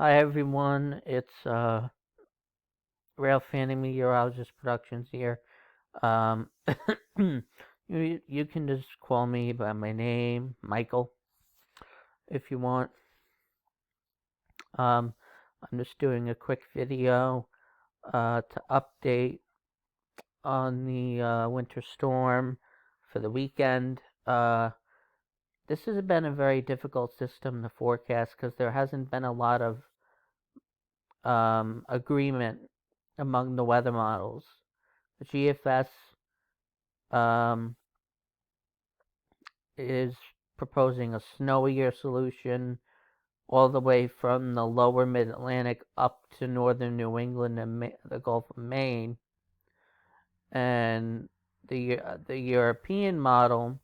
Hi everyone, it's Rail Fanning Meteorologist Productions here. Um, you can just call me by my name, Michael, if you want. Um, I'm just doing a quick video to update on the winter storm for the weekend. This has been a very difficult system to forecast because there hasn't been a lot of agreement among the weather models. The GFS um, is proposing a snowier solution all the way from the lower mid-Atlantic up to northern New England and the Gulf of Maine. And the European model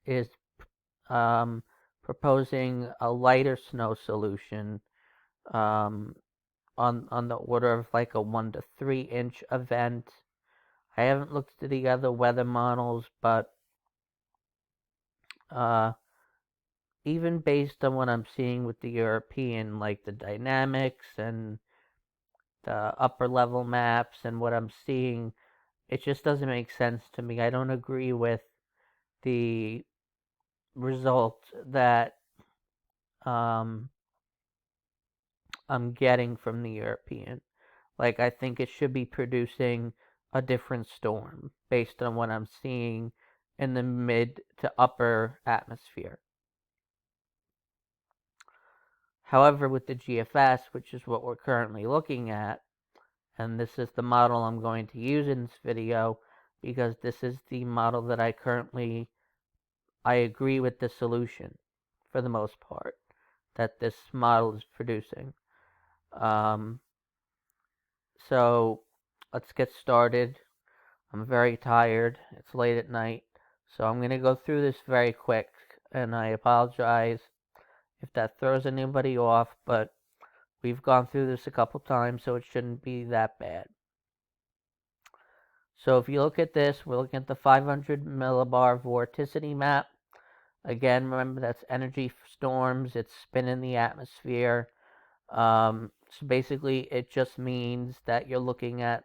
is um, proposing a lighter snow solution um, on the order of like a 1 to 3 inch event. I haven't looked at the other weather models, but uh, even based on what I'm seeing with the European, like the dynamics and the upper level maps and what I'm seeing, it just doesn't make sense to me. I don't agree with the result that um, I'm getting from the European. Like, I think it should be producing a different storm based on what I'm seeing in the mid to upper atmosphere. However, with the GFS, which is what we're currently looking at, and this is the model I'm going to use in this video because this is the model that I agree with the solution for the most part that this model is producing. Um, so let's get started. I'm very tired. It's late at night. So I'm going to go through this very quick, and I apologize if that throws anybody off, but we've gone through this a couple times, so it shouldn't be that bad. So if you look at this, we're looking at the 500 millibar vorticity map. Again, remember that's energy storms. It's spinning the atmosphere. So basically, it just means that you're looking at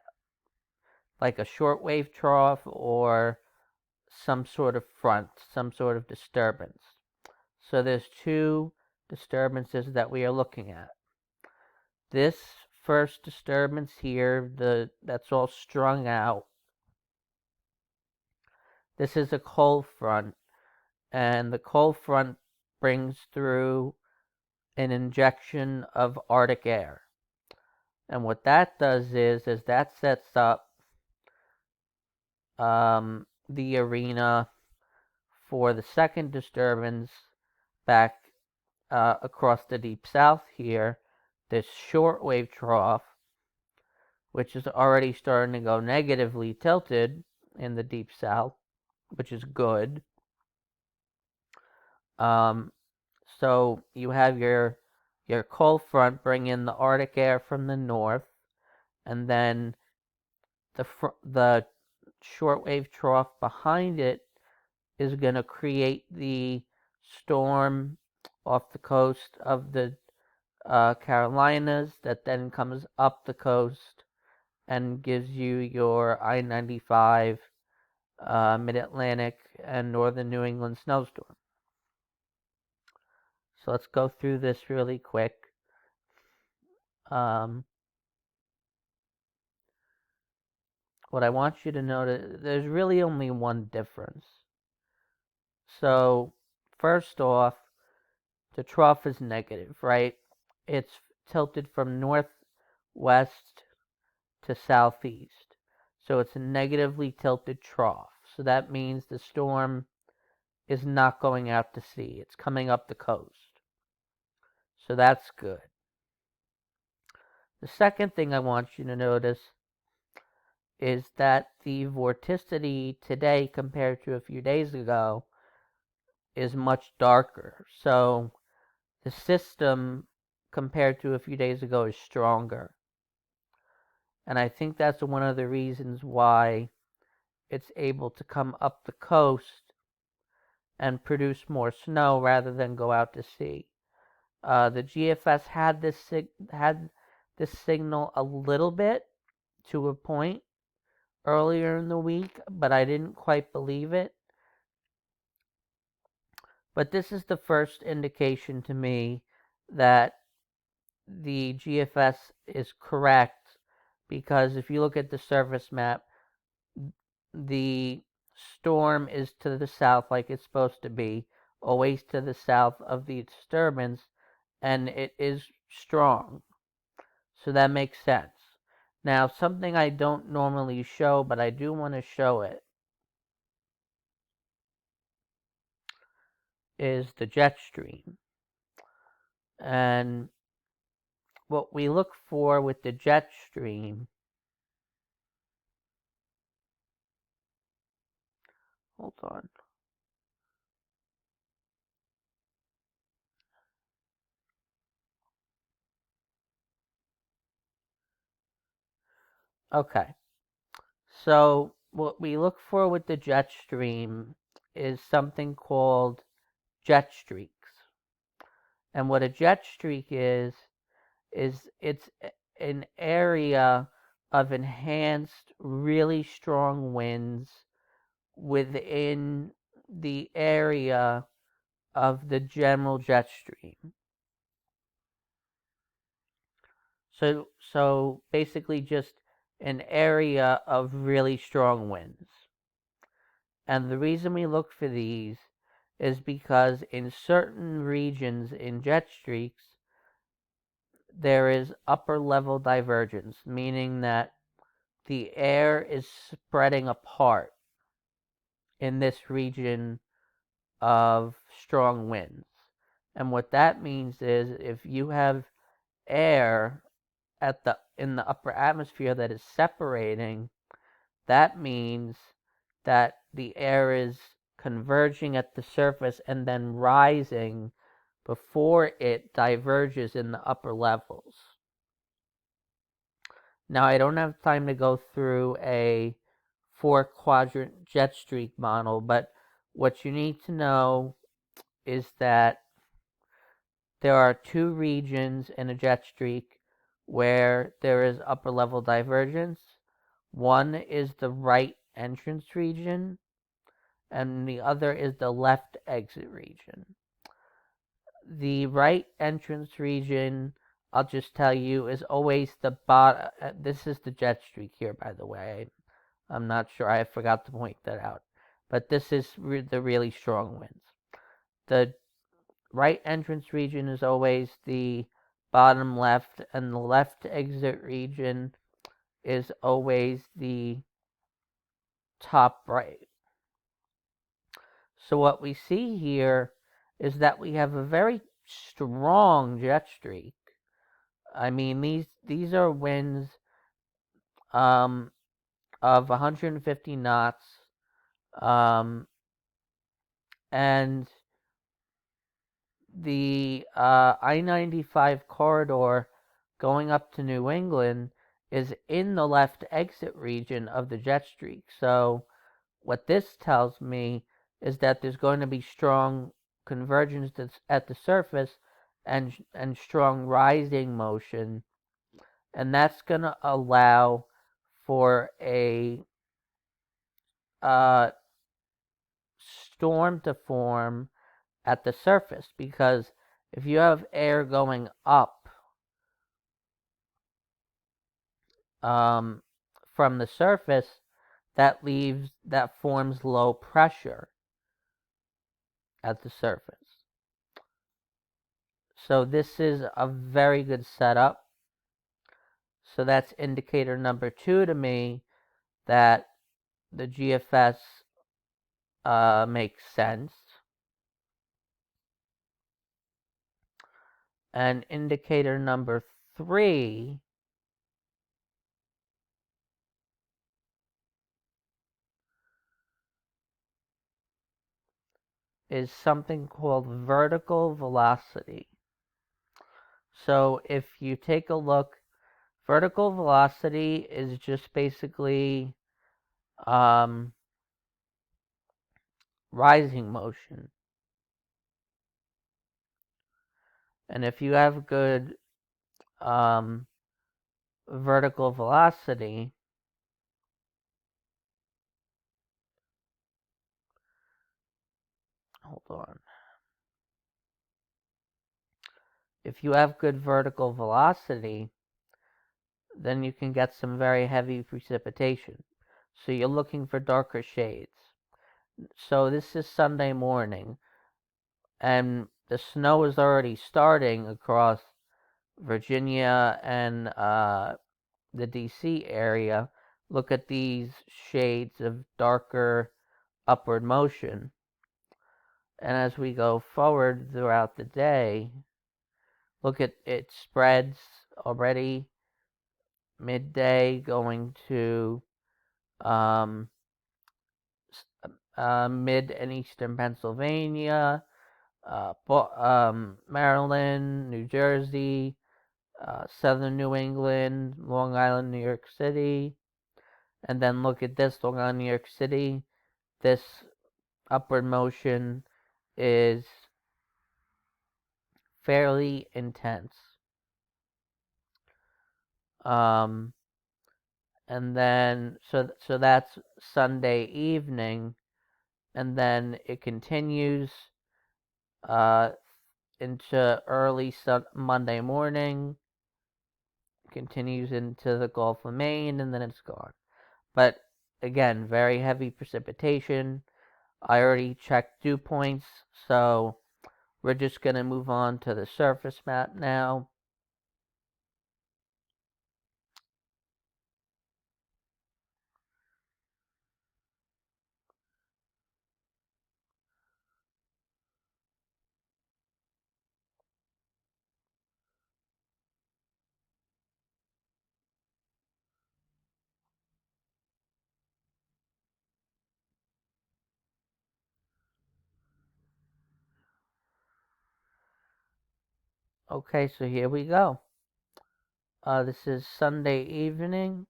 like a shortwave trough or some sort of front, some sort of disturbance. So there's two disturbances that we are looking at. This first disturbance here, that's all strung out. This is a cold front, and the cold front brings through an injection of Arctic air. And what that does is that sets up the arena for the second disturbance back across the deep south here, this shortwave trough, which is already starting to go negatively tilted in the deep south, which is good. So you have your cold front bring in the Arctic air from the north, and then the shortwave trough behind it is going to create the storm off the coast of the Carolinas that then comes up the coast and gives you your I-95 mid-Atlantic and northern New England snowstorm. So let's go through this really quick. What I want you to notice, there's really only one difference. So first off, the trough is negative, right? It's tilted from northwest to southeast. So it's a negatively tilted trough. So that means the storm is not going out to sea. It's coming up the coast. So that's good. The second thing I want you to notice is that the vorticity today compared to a few days ago is much darker. So the system compared to a few days ago is stronger. And I think that's one of the reasons why it's able to come up the coast and produce more snow rather than go out to sea. The GFS had this signal a little bit to a point earlier in the week, but I didn't quite believe it. But this is the first indication to me that the GFS is correct, because if you look at the surface map, the storm is to the south like it's supposed to be, always to the south of the disturbance, and it is strong. So that makes sense. Now, something I don't normally show, but I do want to show it, is the jet stream. And what we look for with the jet stream, hold on. Okay. So what we look for with the jet stream is something called jet streaks. And what a jet streak is it's an area of enhanced, really strong winds within the area of the general jet stream. So basically just an area of really strong winds. And the reason we look for these is because in certain regions in jet streaks, there is upper level divergence, meaning that the air is spreading apart in this region of strong winds. And what that means is if you have air in the upper atmosphere that is separating, that means that the air is converging at the surface and then rising before it diverges in the upper levels. Now, I don't have time to go through a 4-quadrant jet streak model, but what you need to know is that there are 2 regions in a jet streak where there is upper level divergence. One is the right entrance region, and the other is the left exit region. The right entrance region, I'll just tell you, is always the bottom. This is the jet streak here, by the way. I'm not sure. I forgot to point that out. But this is the really strong winds. The right entrance region is always the bottom left, and the left exit region is always the top right. So what we see here is that we have a very strong jet streak. I mean, these are winds of 150 knots, and the I-95 corridor going up to New England is in the left exit region of the jet streak. So what this tells me is that there's going to be strong convergence at the surface and strong rising motion, and that's going to allow for a storm to form at the surface, because if you have air going up from the surface, that forms low pressure at the surface. So this is a very good setup. So that's indicator number 2 to me that the GFS makes sense. And indicator number 3 is something called vertical velocity. So if you take a look, vertical velocity is just basically rising motion. And if you have good vertical velocity, hold on. If you have good vertical velocity, then you can get some very heavy precipitation. So you're looking for darker shades. So this is Sunday morning, and the snow is already starting across Virginia and the DC area. Look at these shades of darker upward motion. And as we go forward throughout the day, look at it spreads already midday going to um, mid and eastern Pennsylvania, Maryland, New Jersey, southern New England, Long Island, New York City. And then look at this, Long Island, New York City. This upward motion is fairly intense. And then, so that's Sunday evening, and then it continues into early Monday morning, continues into the Gulf of Maine, and then it's gone. But again, very heavy precipitation. I already checked dew points, so we're just going to move on to the surface map now. Okay, so here we go. This is Sunday evening.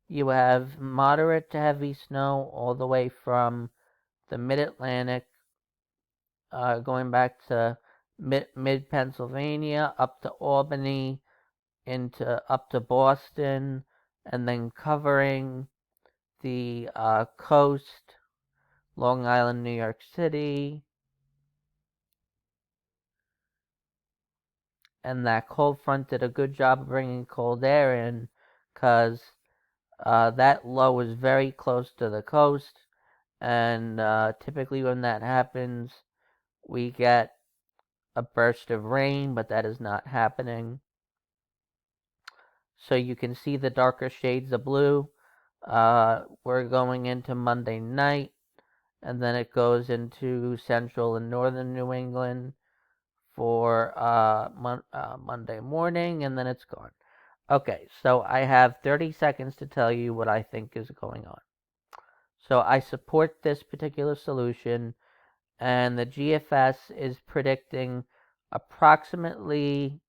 You have moderate to heavy snow all the way from the mid-Atlantic, going back to mid Pennsylvania, up to Albany, up to Boston, and then covering the coast, Long Island, New York City, and that cold front did a good job of bringing cold air in, because that low is very close to the coast, and typically when that happens, we get a burst of rain, but that is not happening. So you can see the darker shades of blue. We're going into Monday night, and then it goes into central and northern New England for Monday morning, and then it's gone. Okay, so I have 30 seconds to tell you what I think is going on. So I support this particular solution, and the GFS is predicting approximately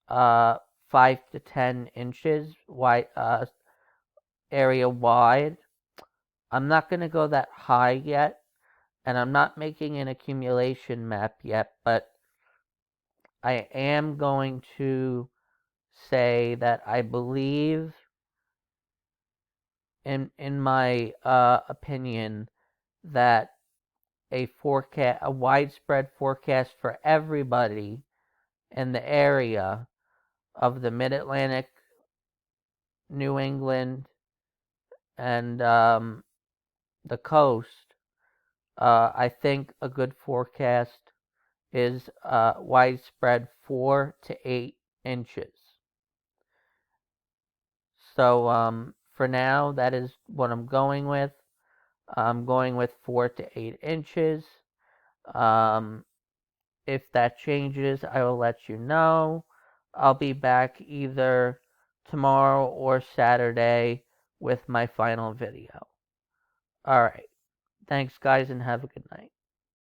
5 to 10 inches wide, area wide. I'm not going to go that high yet, and I'm not making an accumulation map yet, but I am going to say that I believe, in my opinion, that a widespread forecast for everybody in the area of the Mid-Atlantic, New England, and the coast. I think a good forecast is widespread 4 to 8 inches. So for now, that is what I'm going with. I'm going with 4 to 8 inches. If that changes, I will let you know. I'll be back either tomorrow or Saturday with my final video. Alright. Thanks, guys, and have a good night.